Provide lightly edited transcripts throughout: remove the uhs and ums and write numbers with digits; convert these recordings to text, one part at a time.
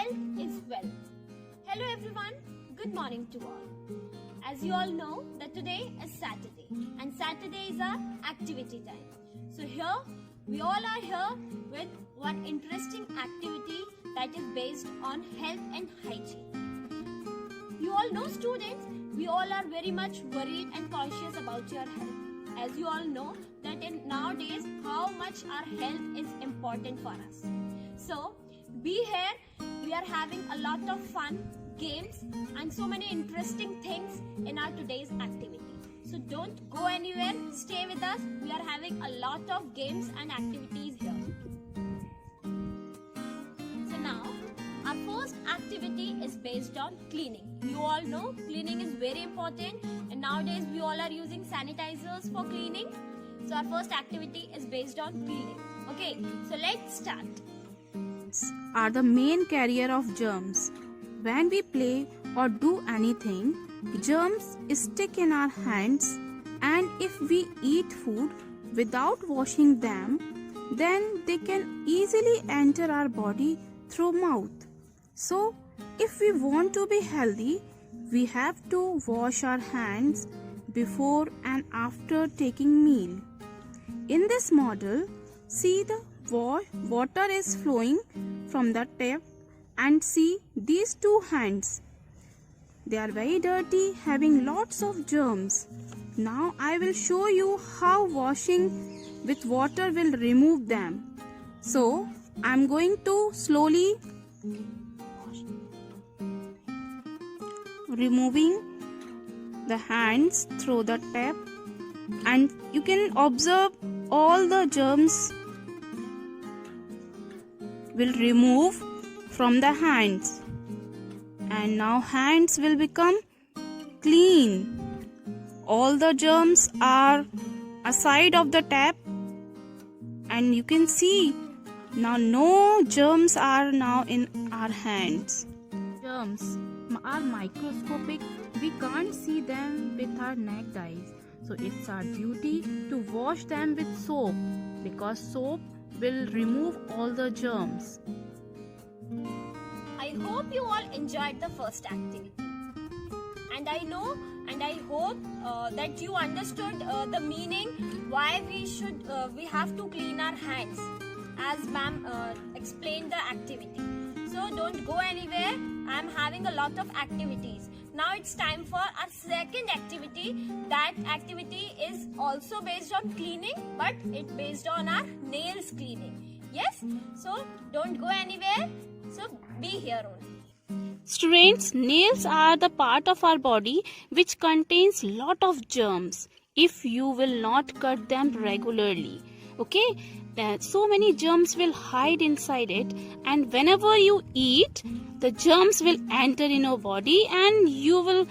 health is wealth. Hello everyone, good morning to all. As you all know that today is Saturday and Saturday is our activity time. So here we all are here with one interesting activity that is based on health and hygiene. You all know students, we all are very much worried and conscious about your health. As you all know that in nowadays how much our health is important for us. So be here, we are having a lot of fun, games and so many interesting things in our today's activity. So don't go anywhere, stay with us, we are having a lot of games and activities here. So now, our first activity is based on cleaning. You all know cleaning is very important and nowadays we all are using sanitizers for cleaning. So our first activity is based on cleaning. Okay, so let's start. Are the main carrier of germs. When we play or do anything, germs stick in our hands, and if we eat food without washing them, then they can easily enter our body through mouth. So, if we want to be healthy, we have to wash our hands before and after taking meal. In this model, see the water is flowing from the tap and see these two hands. They are very dirty, having lots of germs. Now I will show you how washing with water will remove them. So I am going to slowly removing the hands through the tap, and you can observe all the germs will remove from the hands, and now hands will become clean. All the germs are aside of the tap, and you can see now no germs are now in our hands. Germs are microscopic, we can't see them with our naked eyes. So it's our duty to wash them with soap, because soap will remove all the germs. I hope you all enjoyed the first activity. And I know and I hope that you understood the meaning why we have to clean our hands, as ma'am explained the activity. So don't go anywhere. I am having a lot of activities. Now it's time for our second activity. That activity is also based on cleaning, but it's based on our nails cleaning. Yes? So don't go anywhere. So be here only. Students, nails are the part of our body which contains lot of germs if you will not cut them regularly. Okay? So many germs will hide inside it, and whenever you eat, the germs will enter in your body and you will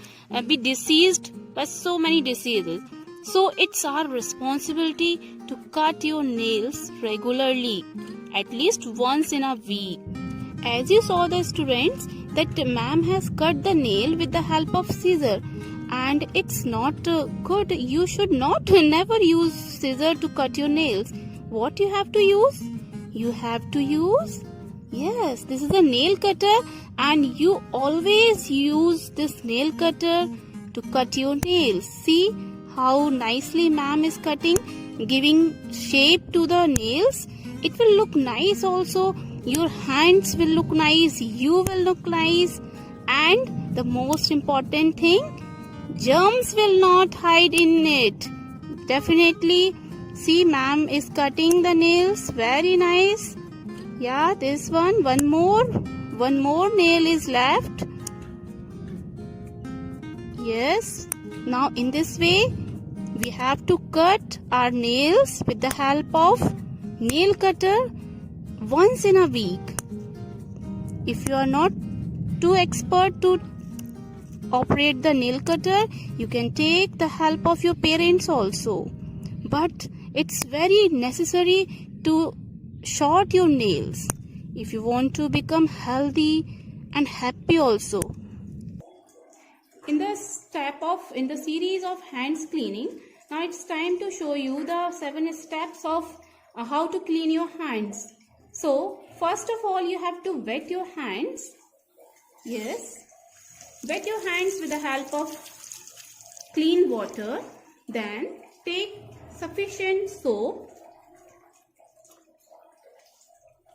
be diseased by so many diseases. So it's our responsibility to cut your nails regularly, at least once in a week. As you saw the students, that ma'am has cut the nail with the help of scissor, and it's not good. You should not never use scissor to cut your nails. What you have to use? You have to use, yes, this is a nail cutter, and you always use this nail cutter to cut your nails. See how nicely ma'am is cutting, giving shape to the nails. It will look nice also. Your hands will look nice, you will look nice, and the most important thing, germs will not hide in it. Definitely. See, ma'am is cutting the nails, very nice. Yeah, this one more nail is left. Yes, now in this way we have to cut our nails with the help of nail cutter once in a week. If you are not too expert to operate the nail cutter, you can take the help of your parents also. But it's very necessary to short your nails if you want to become healthy and happy also. In the series of hands cleaning, now it's time to show you the 7 steps of how to clean your hands. So first of all, you have to wet your hands Yes. Wet your hands with the help of clean water. Then take sufficient soap.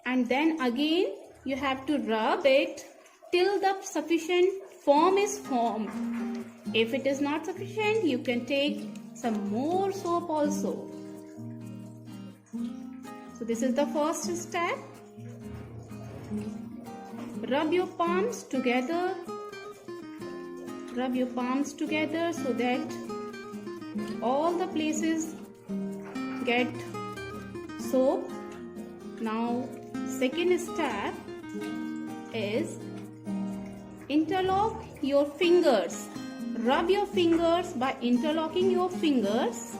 And then again you have to rub it till the sufficient foam is formed. If it is not sufficient, you can take some more soap also. So this is the first step. Rub your palms together. Rub your palms together so that all the places get soap. Now, second step is interlock your fingers. Rub your fingers by interlocking your fingers.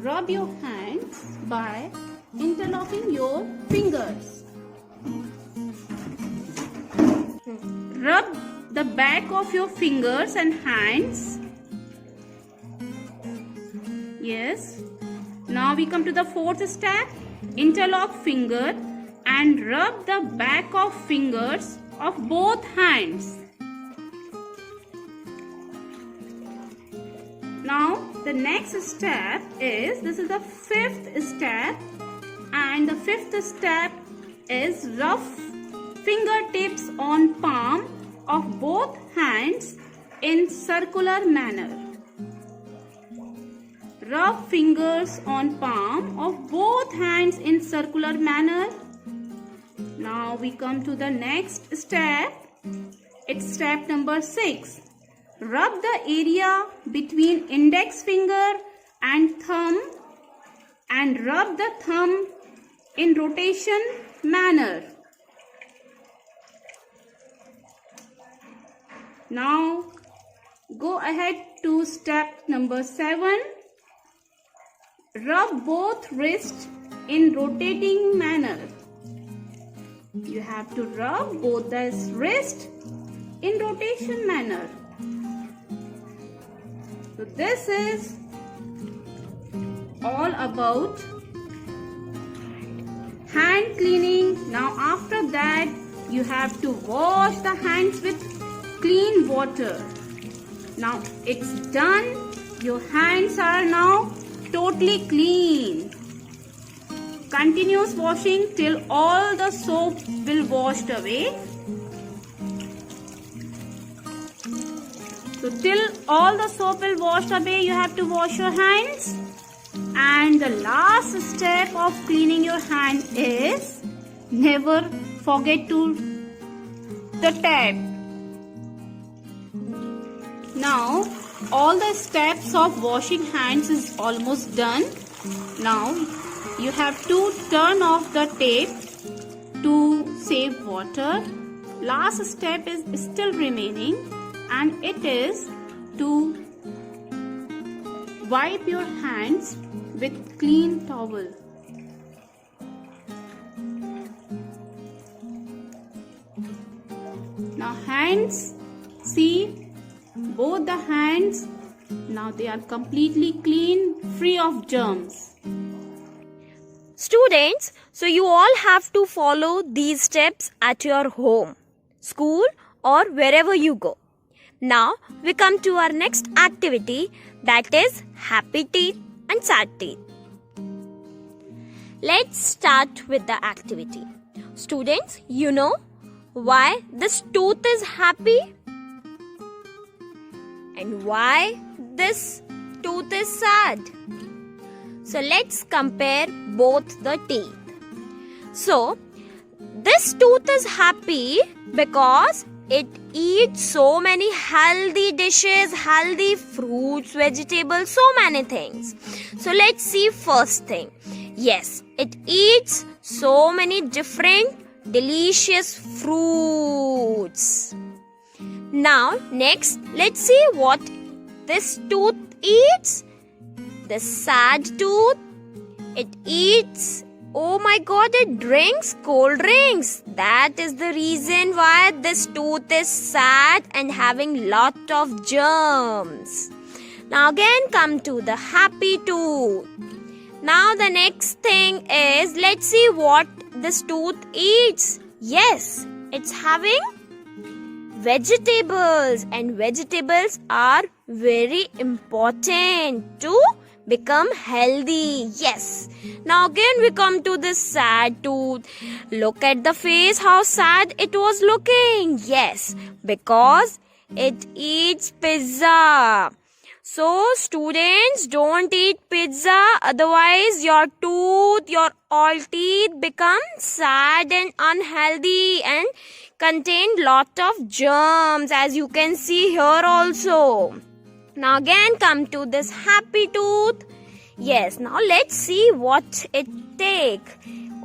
Rub your hands by interlocking your fingers. Rub the back of your fingers and hands. Yes. Now we come to the fourth step. Interlock finger and rub the back of fingers of both hands. Now the next step is, this is the fifth step, and the fifth step is rub fingertips on palm of both hands in circular manner. Rub fingers on palm of both hands in circular manner. Now we come to the next step. It's step number 6. Rub the area between index finger and thumb and rub the thumb in rotation manner. Now go ahead to step number 7. Rub both wrists in rotating manner. You have to rub both the wrists in rotation manner. So this is all about hand cleaning. Now after that you have to wash the hands with clean water. Now it's done. Your hands are now totally clean. Continuous washing till all the soap will washed away. So till all the soap will washed away, you have to wash your hands. And the last step of cleaning your hand is never forget to the tap. Now all the steps of washing hands is almost done. Now you have to turn off the tape to save water. Last step is still remaining, and it is to wipe your hands with clean towel. Now hands, see, both the hands, now they are completely clean, free of germs. Students, so you all have to follow these steps at your home, school or wherever you go. Now we come to our next activity, that is happy teeth and sad teeth. Let's start with the activity. Students, you know why this tooth is happy and why this tooth is sad. So let's compare both the teeth. So this tooth is happy because it eats so many healthy dishes, healthy fruits, vegetables, so many things. So let's see first thing. Yes, it eats so many different delicious fruits. Now next, let's see what this tooth eats. The sad tooth, it eats, oh my god, it drinks cold drinks. That is the reason why this tooth is sad and having lot of germs. Now again come to the happy tooth. Now the next thing is, let's see what this tooth eats. Yes, it's having vegetables, and vegetables are very important to become healthy. Yes. Now again we come to this sad tooth. Look at the face, how sad it was looking. Yes, because it eats pizza. So students, don't eat pizza, otherwise your all teeth become sad and unhealthy and contain lot of germs, as you can see here also. Now again come to this happy tooth. Yes, now let's see what it takes.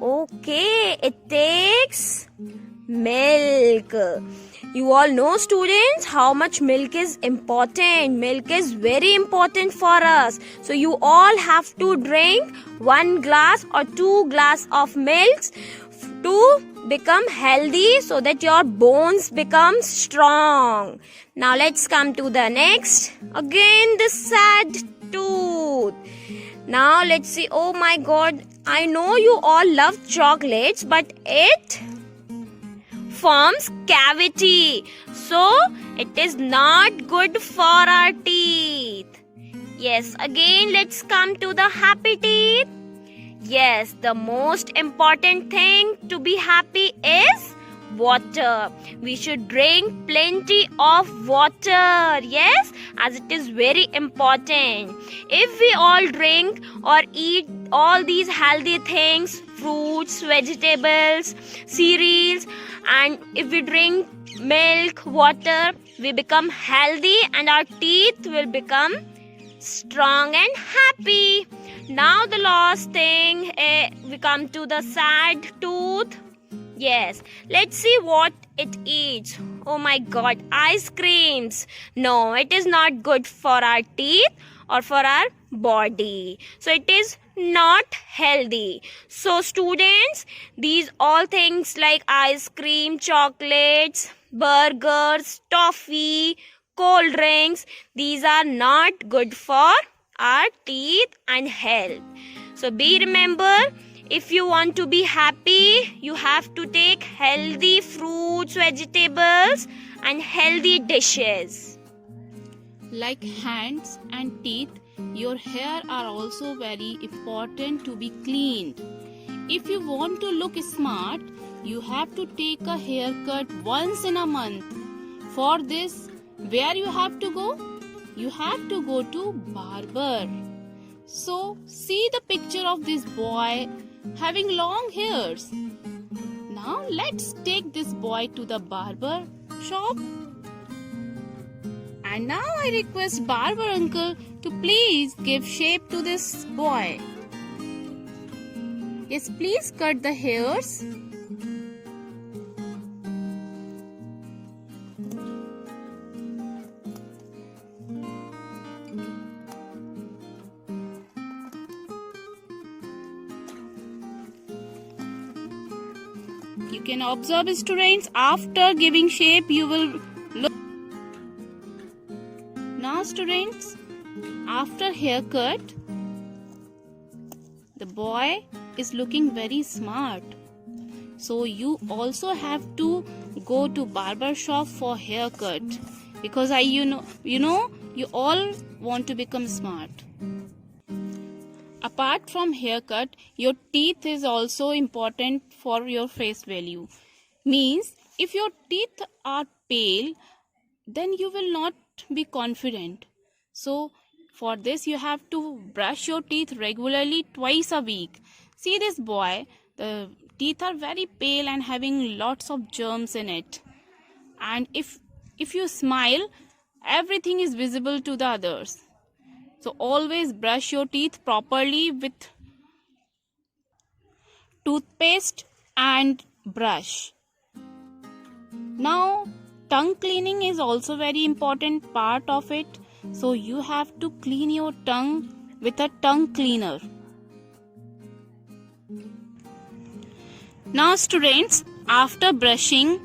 Okay, it takes milk. You all know, students, how much milk is important. Milk is very important for us. So you all have to drink 1 glass or 2 glass of milk to become healthy, so that your bones become strong. Now let's come to the next. Again the sad tooth. Now let's see. Oh my God, I know you all love chocolates, but it forms cavity, so it is not good for our teeth. Yes, again let's come to the happy teeth. Yes, the most important thing to be happy is water. We should drink plenty of water. Yes, as it is very important. If we all drink or eat all these healthy things, fruits, vegetables, cereals, and if we drink milk, water, we become healthy and our teeth will become strong and happy. Now the last thing, we come to the sad tooth. Yes, let's see what it eats. Oh my God, ice creams. No, it is not good for our teeth or for our body. So it is not healthy. So students, these all things like ice cream, chocolates, burgers, toffee, cold drinks, these are not good for our teeth and health. So remember, if you want to be happy, you have to take healthy fruits, vegetables, and healthy dishes. Like hands and teeth, your hair are also very important to be cleaned. If you want to look smart, you have to take a haircut once in a month. For this, where you have to go? You have to go to barber. So, see the picture of this boy having long hairs. Now, let's take this boy to the barber shop. And now I request barber uncle to please give shape to this boy. Yes, please cut the hairs. You can observe, students, after giving shape you will look. Now students, after haircut, the boy is looking very smart. So you also have to go to barber shop for haircut, because you all want to become smart. Apart from haircut, your teeth is also important for your face value. Means if your teeth are pale, then you will not be confident. So for this you have to brush your teeth regularly twice a week. See this boy, the teeth are very pale and having lots of germs in it. And if you smile, everything is visible to the others. So always brush your teeth properly with toothpaste and brush. Now tongue cleaning is also very important part of it. So you have to clean your tongue with a tongue cleaner. Now students, after brushing,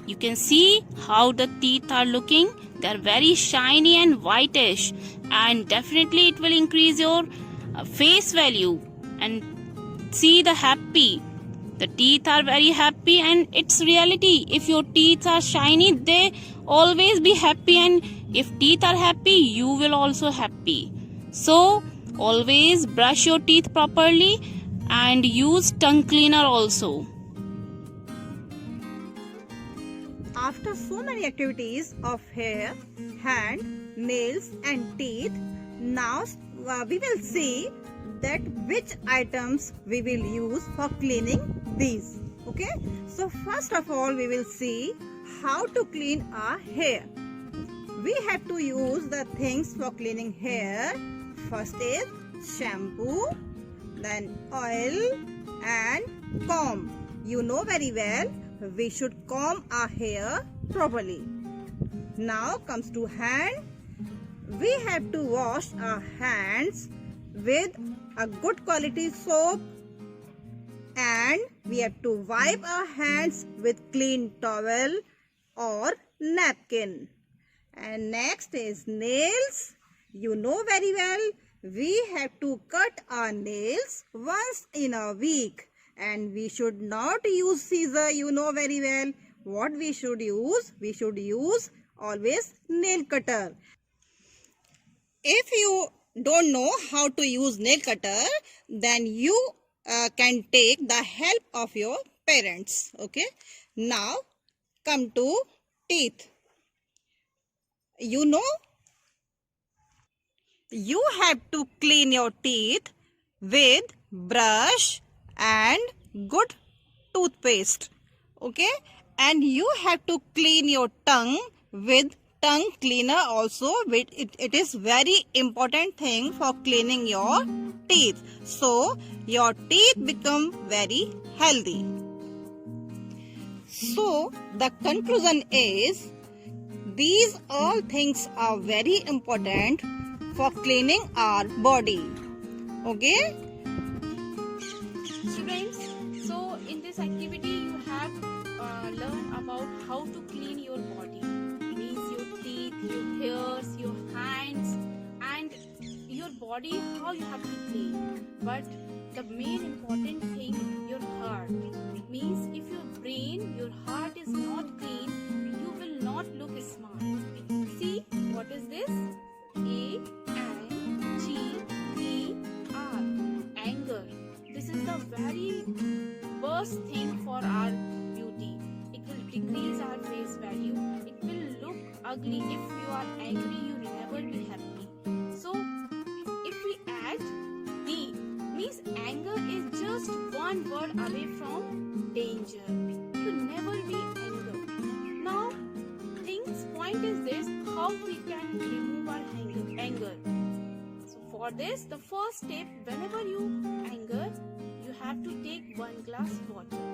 you can see how the teeth are looking. They are very shiny and whitish, and definitely it will increase your face value and see the The teeth are very happy, and it's reality. If your teeth are shiny, they always be happy, and if teeth are happy, you will also happy. So always brush your teeth properly and use tongue cleaner also. After so many activities of hair, hand, nails and teeth, now we will see that which items we will use for cleaning these. Okay, so first of all we will see how to clean our hair. We have to use the things for cleaning hair. First is shampoo, then oil and comb. You know very well we should comb our hair properly. Now comes to hand. We have to wash our hands with a good quality soap, and we have to wipe our hands with clean towel or napkin. And next is nails. You know very well we have to cut our nails once in a week, and we should not use scissor. You know very well what we should use. We should use always nail cutter. If you don't know how to use nail cutter, then you can take the help of your parents. Okay, now come to teeth. You know you have to clean your teeth with brush and good toothpaste. Okay, and you have to clean your tongue with tongue cleaner also. It is very important thing for cleaning your teeth, so your teeth become very healthy. So the conclusion is these all things are very important for cleaning our body. Okay, Students, so in this activity you have learned about how to clean your body. Means your teeth, your hairs, your hands and your body, how you have to clean. But the main important thing, your heart. Means if your brain, your heart is not clean, you will not look smart. See, what is this? A-N-G-E-R. Anger. This is the very worst thing for our beauty. It will decrease our face value. It will look ugly. If you are angry, you will never be happy. So, if we add D, means anger is just one word away from danger. You never be anger. Now, point is this: how we can remove our anger. So, for this, the first step, whenever you anger, you have to take 1 glass water.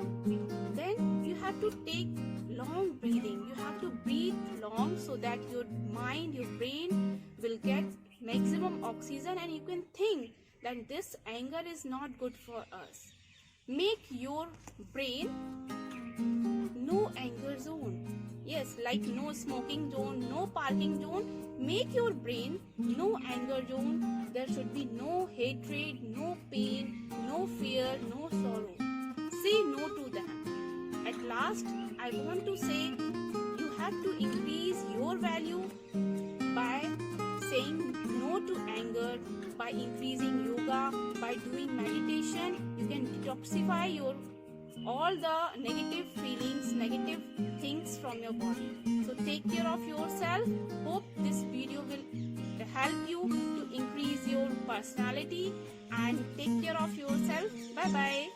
Then you have to take long breathing. You have to breathe long so that your mind, your brain will get maximum oxygen and you can think that this anger is not good for us. Make your brain no anger zone. Yes, like no smoking zone, no parking zone. Make your brain no anger zone. There should be no hatred, no pain, no fear, no sorrow. Say no to them. At last, I want to say you have to increase your value by saying no to anger, by increasing yoga, by doing meditation. You can detoxify your all the negative feelings, negative things from your body. So take care of yourself. Hope this video will help you to increase your personality and take care of yourself. Bye bye.